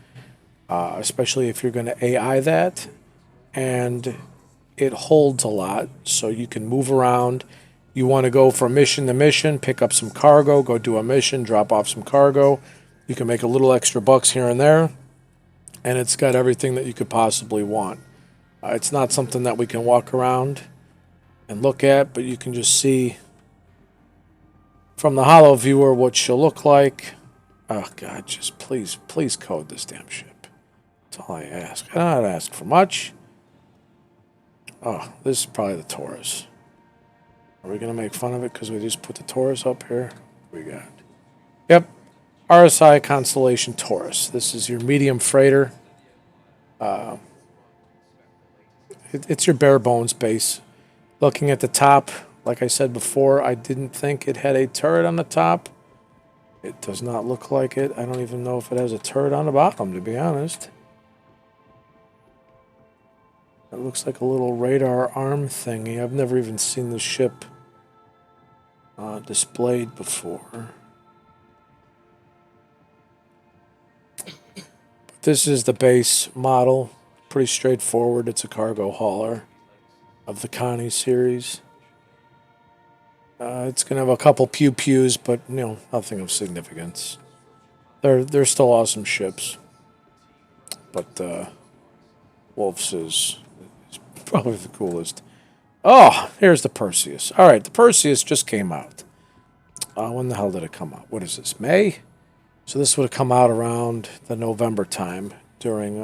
especially if you're going to AI that. And it holds a lot, so you can move around. You want to go from mission to mission, pick up some cargo, go do a mission, drop off some cargo. You can make a little extra bucks here and there, and it's got everything that you could possibly want. It's not something that we can walk around and look at, but you can just see from the holo viewer what she'll look like. Oh, God, just please code this damn ship. That's all I ask. I don't ask for much. Oh, this is probably the Taurus. Are we going to make fun of it because we just put the Taurus up here? What we got? Yep. RSI Constellation Taurus. This is your medium freighter. It's your bare bones base. Looking at the top, like I said before, I didn't think it had a turret on the top. It does not look like it. I don't even know if it has a turret on the bottom, to be honest. It looks like a little radar arm thingy. I've never even seen the ship displayed before. This is the base model. Pretty straightforward. It's a cargo hauler of the Connie series. It's going to have a couple pew-pews, but nothing of significance. They're still awesome ships. But Wolf's is probably the coolest. Oh, here's the Perseus. All right, the Perseus just came out. When the hell did it come out? What is this, May? So this would have come out around the November time during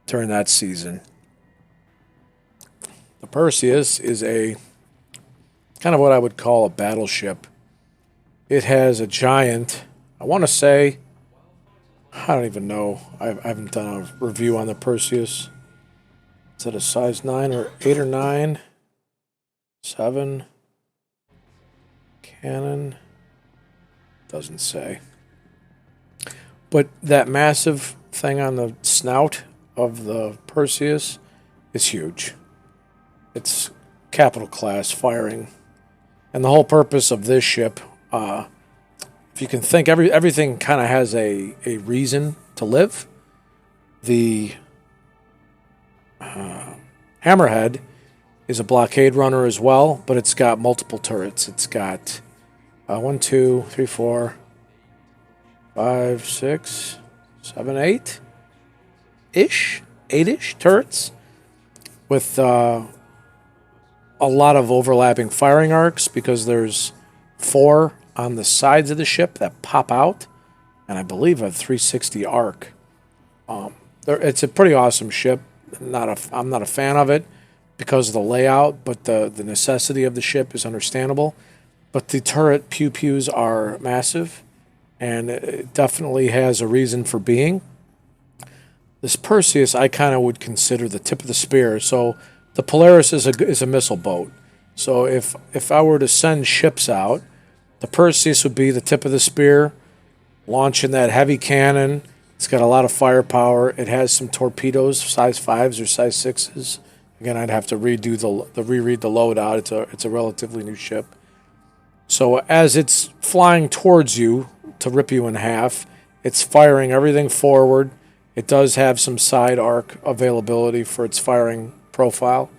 that season. The Perseus is a kind of what I would call a battleship. It has a giant, I want to say, I don't even know. I haven't done a review on the Perseus. Is it a size 9 or 8 or 9? 7? Cannon? Doesn't say. But that massive thing on the snout of the Perseus is huge. It's capital class firing. And the whole purpose of this ship, if you can think, everything kind of has a reason to live. The Hammerhead is a blockade runner as well, but it's got multiple turrets. It's got 1, 2, 3, 4, 5, 6, 7, 8-ish, 8-ish turrets with a lot of overlapping firing arcs because there's 4 on the sides of the ship that pop out, and I believe a 360 arc. It's a pretty awesome ship. I'm not a fan of it because of the layout, but the necessity of the ship is understandable. But the turret pew-pews are massive, and it definitely has a reason for being. This Perseus I kind of would consider the tip of the spear. So the Polaris is a missile boat. So if I were to send ships out, the Perseus would be the tip of the spear, launching that heavy cannon. It's got a lot of firepower. It has some torpedoes, size 5s or size 6s. Again, I'd have to reread the loadout. It's a relatively new ship. So as it's flying towards you to rip you in half, it's firing everything forward. It does have some side arc availability for its firing profile,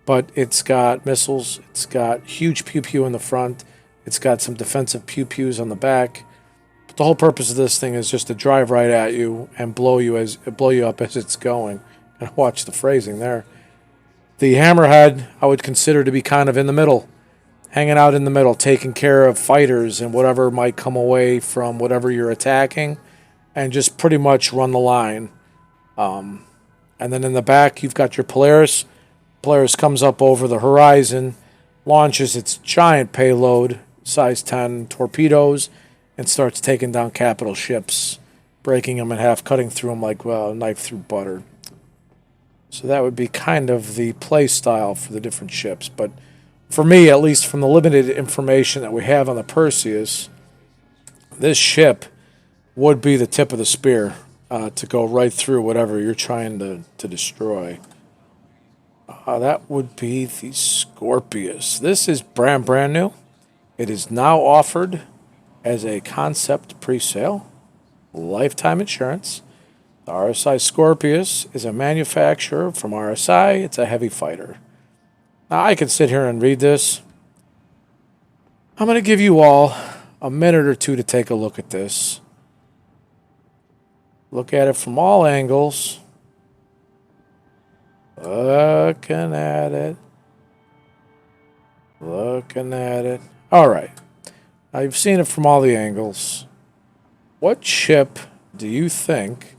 but it's got missiles. It's got huge pew-pew in the front. It's got some defensive pew-pews on the back. But the whole purpose of this thing is just to drive right at you and blow you up as it's going. And watch the phrasing there. The Hammerhead I would consider to be kind of in the middle, hanging out in the middle, taking care of fighters and whatever might come away from whatever you're attacking, and just pretty much run the line. And then in the back, you've got your Polaris. Polaris comes up over the horizon, launches its giant payload, size 10 torpedoes, and starts taking down capital ships, breaking them in half, cutting through them like a knife through butter. So that would be kind of the play style for the different ships. But for me, at least from the limited information that we have on the Perseus, this ship would be the tip of the spear to go right through whatever you're trying to destroy. That would be the Scorpius. This is brand new. It is now offered as a concept pre-sale, lifetime insurance. The Rsi Scorpius is a manufacturer from Rsi. It's a heavy fighter. Now, I could sit here and read this. I'm going to give you all a minute or two to take a look at this. Look at it from all angles. Looking at it. Looking at it. All right. I've seen it from all the angles. What ship do you think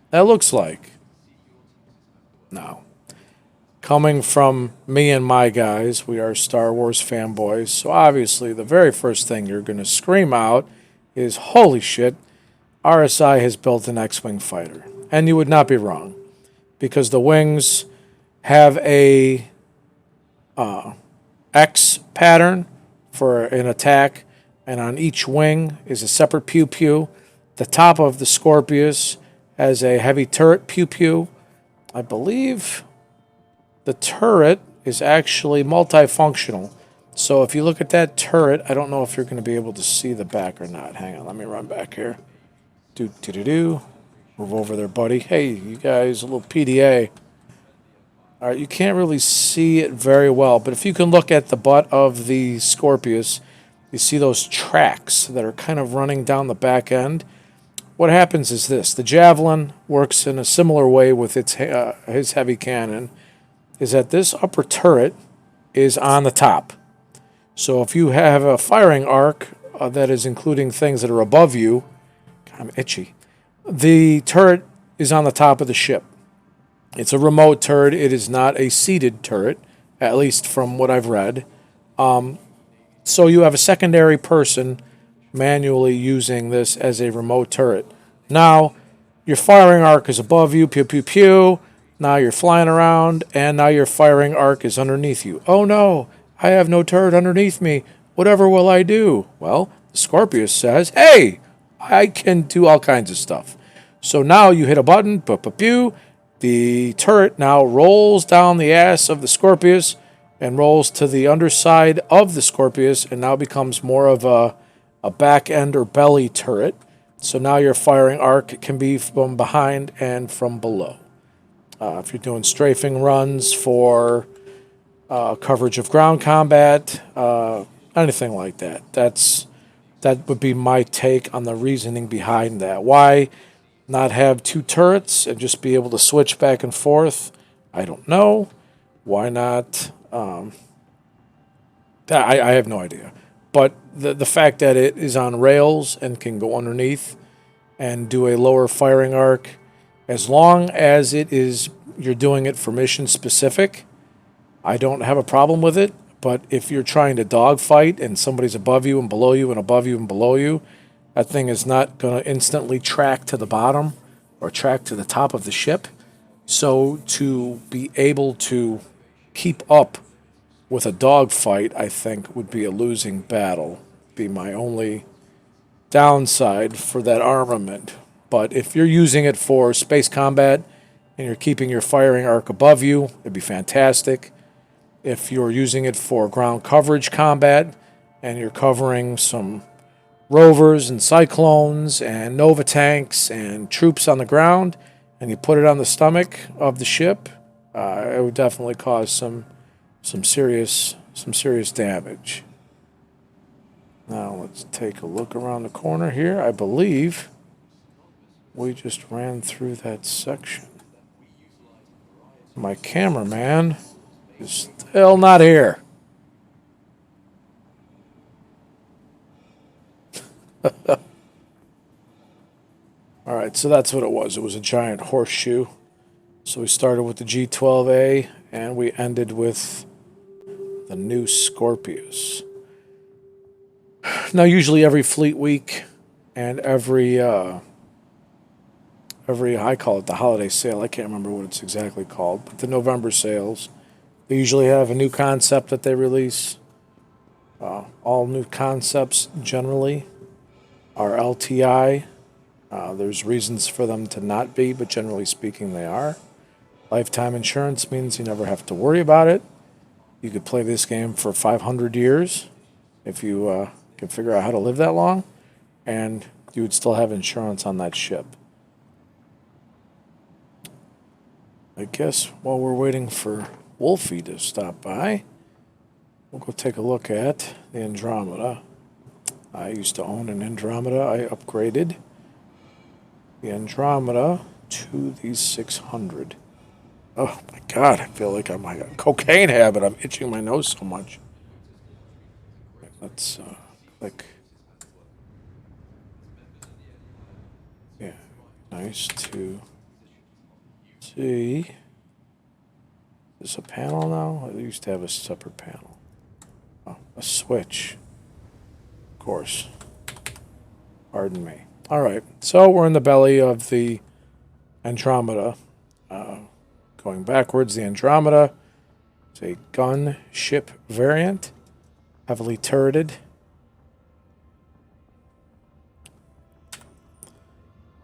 that looks like? Now, coming from me and my guys, we are Star Wars fanboys, so obviously the very first thing you're going to scream out is, holy shit, RSI has built an X-Wing fighter. And you would not be wrong, because the wings have a X pattern for an attack, and on each wing is a separate pew-pew. The top of the Scorpius has a heavy turret pew-pew. I believe the turret is actually multifunctional. So if you look at that turret, I don't know if you're going to be able to see the back or not. Hang on, let me run back here. Move over there, buddy. Hey, you guys, a little PDA. All right, you can't really see it very well, but if you can look at the butt of the Scorpius, you see those tracks that are kind of running down the back end. What happens is this. The Javelin works in a similar way with his heavy cannon, is that this upper turret is on the top. So if you have a firing arc that is including things that are above you, I'm itchy, the turret is on the top of the ship. It's a remote turret. It is not a seated turret, at least from what I've read. So you have a secondary person manually using this as a remote turret. Now, your firing arc is above you, pew, pew, pew. Now you're flying around, and now your firing arc is underneath you. Oh no, I have no turret underneath me. Whatever will I do? Well, the Scorpius says, hey, I can do all kinds of stuff. So now you hit a button, pew, pew, pew. The turret now rolls down the ass of the Scorpius and rolls to the underside of the Scorpius and now becomes more of a back end or belly turret. So now your firing arc can be from behind and from below. If you're doing strafing runs for coverage of ground combat, anything like that. That would be my take on the reasoning behind that. Why not have two turrets and just be able to switch back and forth? I don't know. Why not? I have no idea. But the fact that it is on rails and can go underneath and do a lower firing arc, as long as you're doing it for mission specific, I don't have a problem with it. But if you're trying to dogfight and somebody's above you and below you and above you and below you, that thing is not going to instantly track to the bottom or track to the top of the ship. So to be able to keep up with a dogfight, I think, would be a losing battle. Be my only downside for that armament. But if you're using it for space combat and you're keeping your firing arc above you, it'd be fantastic. If you're using it for ground coverage combat and you're covering some rovers and cyclones and nova tanks and troops on the ground and you put it on the stomach of the ship, it would definitely cause some serious damage. Now let's take a look around the corner here. I believe we just ran through that section. My cameraman is still not here. All right, so that's what it was. It was a giant horseshoe. So we started with the G12A and we ended with the new Scorpius. Now, usually every fleet week and every I call it the holiday sale. I can't remember what it's exactly called, but the November sales, they usually have a new concept that they release. All new concepts generally are LTI. There's reasons for them to not be, but generally speaking, they are. Lifetime insurance means you never have to worry about it. You could play this game for 500 years if you can figure out how to live that long, and you would still have insurance on that ship. I guess while we're waiting for Wolfie to stop by, we'll go take a look at the Andromeda. I used to own an Andromeda. I upgraded the Andromeda to the 600. Oh my God, I feel like I'm like a cocaine habit. I'm itching my nose so much. Let's click. Yeah, nice to see. Is this a panel now? I used to have a separate panel. Oh, a switch. Of course. Pardon me. All right, so we're in the belly of the Andromeda. Going backwards, the Andromeda is a gunship variant, heavily turreted.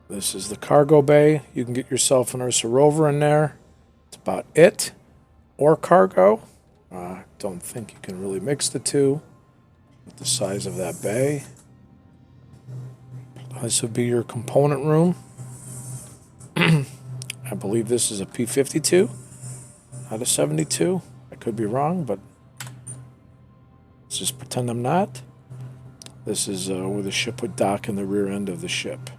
This is the cargo bay. You can get yourself an Ursa Rover in there. That's about it. Or cargo. Don't think you can really mix the two with the size of that bay. This would be your component room. I believe this is a P-52, not a 72. I could be wrong, but let's just pretend I'm not. This is where the ship would dock in the rear end of the ship.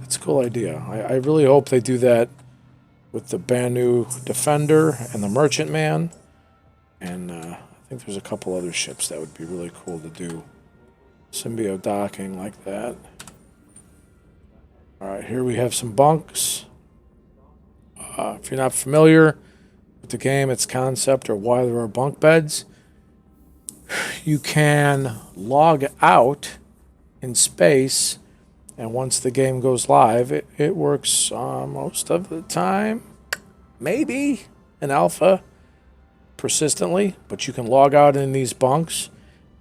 It's a cool idea. I really hope they do that with the Banu Defender and the Merchantman. And I think there's a couple other ships that would be really cool to do symbiote docking like that. All right, here we have some bunks. If you're not familiar with the game, its concept, or why there are bunk beds, you can log out in space, and once the game goes live, it works most of the time, maybe in alpha, persistently, but you can log out in these bunks,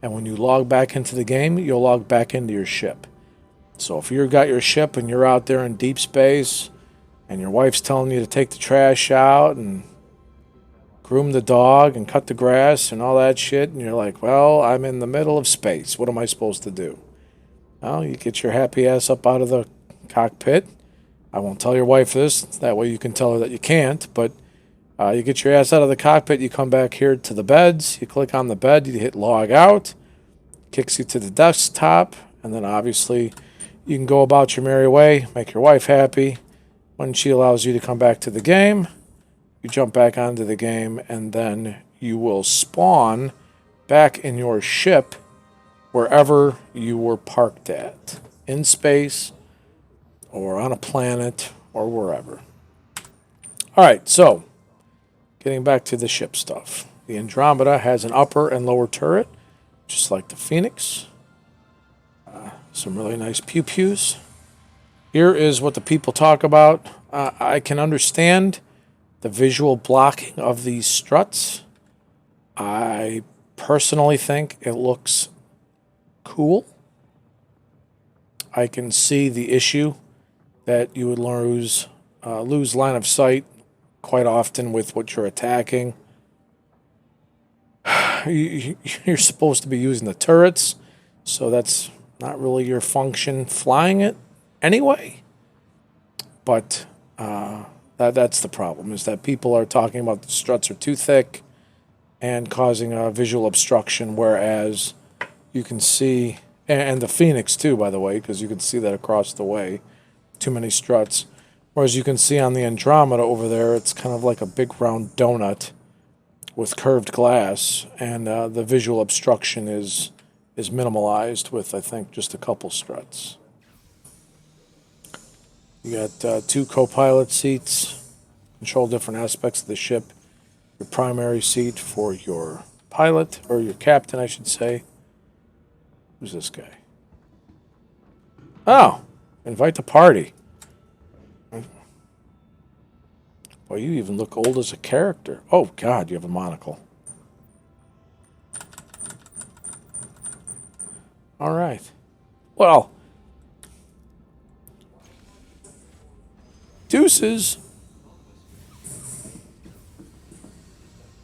and when you log back into the game, you'll log back into your ship. So if you've got your ship and you're out there in deep space, and your wife's telling you to take the trash out and groom the dog and cut the grass and all that shit, and you're like, well, I'm in the middle of space. What am I supposed to do? Well, you get your happy ass up out of the cockpit, I won't tell your wife this. That way you can tell her that you can't. But you get your ass out of the cockpit. You come back here to the beds. You click on the bed. You hit log out. Kicks you to the desktop. And then obviously you can go about your merry way. Make your wife happy. When she allows you to come back to the game, you jump back onto the game. And then you will spawn back in your ship wherever you were parked at. In space, or on a planet, or wherever. All right, so getting back to the ship stuff. The Andromeda has an upper and lower turret, just like the Phoenix. Some really nice pew-pews. Here is what the people talk about. I can understand the visual blocking of these struts. I personally think it looks cool. I can see the issue that you would lose line of sight quite often with what you're attacking. You're supposed to be using the turrets, so that's not really your function flying it anyway. But that's the problem, is that people are talking about the struts are too thick and causing a visual obstruction, whereas you can see, and the Phoenix too, by the way, because you can see that across the way. Too many struts. Whereas you can see on the Andromeda over there, it's kind of like a big round donut with curved glass, and the visual obstruction is minimalized with, I think, just a couple struts. You got 2 co-pilot seats, control different aspects of the ship. Your primary seat for your pilot, or your captain, I should say. Who's this guy? Oh! Invite to party. Boy, you even look old as a character. Oh, God, you have a monocle. All right. Well, deuces.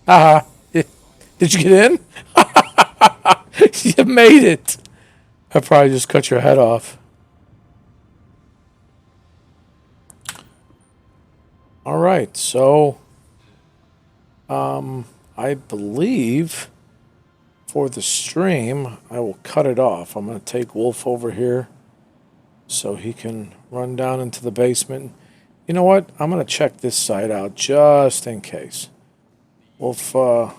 Haha. Did you get in? You made it. I probably just cut your head off. All right, so I believe for the stream, I will cut it off. I'm going to take Wolf over here so he can run down into the basement. You know what? I'm going to check this side out just in case. Wolf, come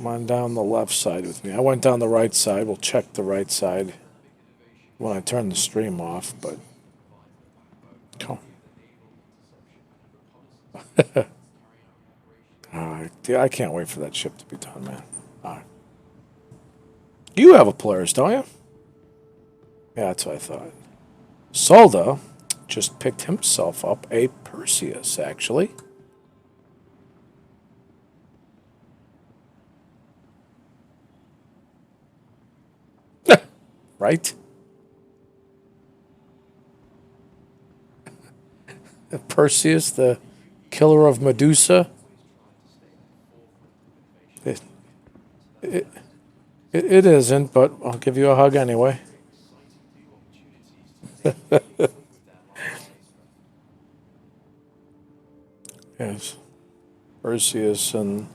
on down the left side with me. I went down the right side. We'll check the right side when I turn the stream off, but come. I can't wait for that ship to be done, man. You have a Polaris, don't you? Yeah, that's what I thought. Solda just picked himself up a Perseus, actually. Right? Perseus, the killer of Medusa. It isn't, but I'll give you a hug anyway. Yes. Perseus, and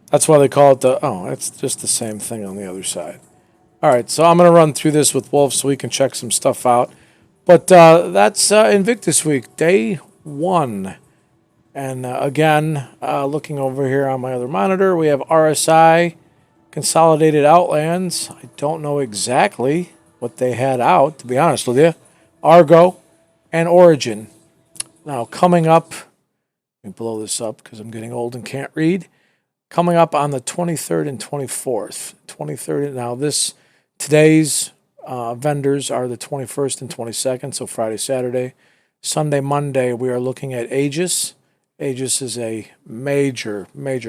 that's why they call it it's just the same thing on the other side. All right, so I'm going to run through this with Wolf so we can check some stuff out. But that's Invictus Week, day 1. And again, looking over here on my other monitor, we have RSI, Consolidated Outlands. I don't know exactly what they had out, to be honest with you. Argo and Origin. Now, coming up, let me blow this up because I'm getting old and can't read. Coming up on the 23rd and 24th. 23rd, now today's vendors are the 21st and 22nd, so Friday, Saturday. Sunday, Monday, we are looking at Aegis. Aegis is a major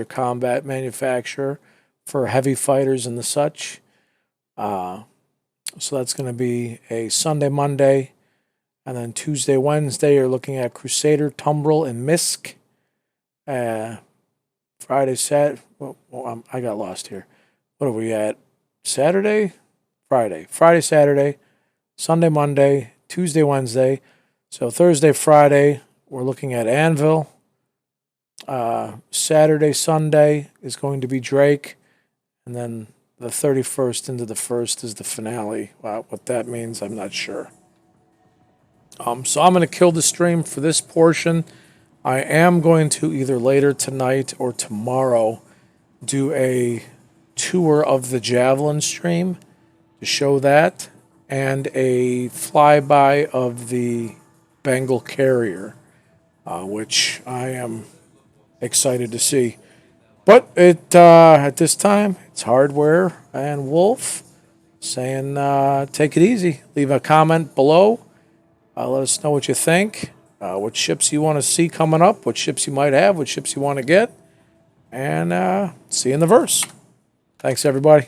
combat manufacturer for heavy fighters and the such. So that's going to be a Sunday, Monday. And then Tuesday, Wednesday, you're looking at Crusader, Tumbril, and Misc. Friday, Saturday. I got lost here. What are we at? Saturday? Friday. Friday, Saturday. Sunday, Monday. Tuesday, Wednesday. So Thursday, Friday, we're looking at Anvil. Saturday, Sunday is going to be Drake. And then the 31st into the 1st is the finale. What that means, I'm not sure. So I'm going to kill the stream for this portion. I am going to either later tonight or tomorrow do a tour of the Javelin stream to show that, and a flyby of the Bengal Carrier, which I am excited to see. But at this time, it's Hardware and Wolf saying take it easy. Leave a comment below. Let us know what you think, what ships you want to see coming up, what ships you might have, what ships you want to get. And see you in the verse. Thanks, everybody.